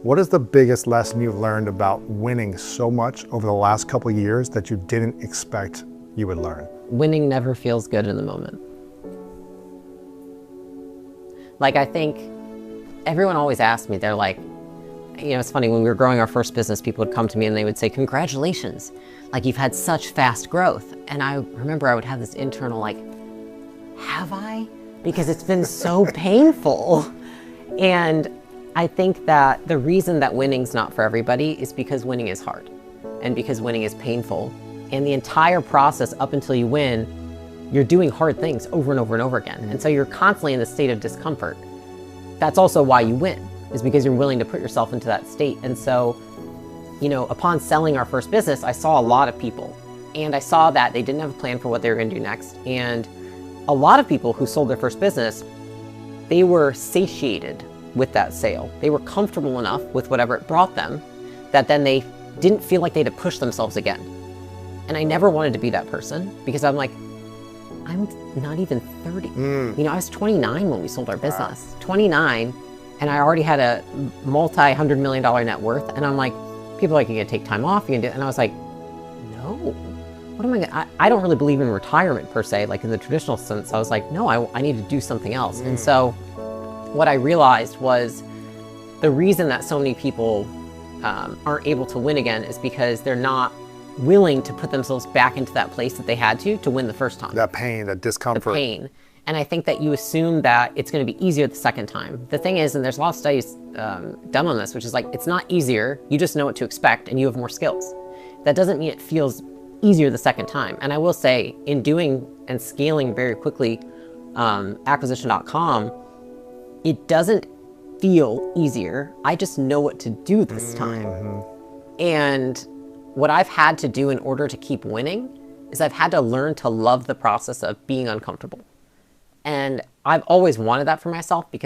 What is the biggest lesson you've learned about winning so much over the last couple of years that you didn't expect you would learn? Winning never feels good in the moment. Like, I think everyone always asks me, they're like, you know, it's funny, when we were growing our first business, people would come to me and they would say, congratulations, like you've had such fast growth. And I remember I would have this internal like, have I? Because it's been so painful. And I think that the reason that winning's not for everybody is because winning is hard and because winning is painful. And the entire process up until you win, you're doing hard things over and over and over again. And so you're constantly in the state of discomfort. That's also why you win, is because you're willing to put yourself into that state. And so, you know, upon selling our first business, I saw a lot of people, and I saw that they didn't have a plan for what they were going to do next. And a lot of people who sold their first business, they were satiated with that sale. They were comfortable enough with whatever it brought them that then they didn't feel like they had to push themselves again. And I never wanted to be that person, because I'm like, I'm not even 30. You know, I was 29 when we sold our business. Wow. 29, and I already had a multi-$100 million net worth. And I'm like, people are like, you're gonna take time off, you can do it. And I was like, no, what am I gonna, I don't really believe in retirement per se, like in the traditional sense. I was like, no, I need to do something else. And so what I realized was the reason that so many people aren't able to win again is because they're not willing to put themselves back into that place that they had to win the first time. That pain, that discomfort. The pain. And I think that you assume that it's going to be easier the second time. The thing is, and there's a lot of studies done on this, which is like, it's not easier, you just know what to expect and you have more skills. That doesn't mean it feels easier the second time. And I will say, in doing and scaling very quickly acquisition.com, it doesn't feel easier. I just know what to do this time. And what I've had to do in order to keep winning is I've had to learn to love the process of being uncomfortable. And I've always wanted that for myself, because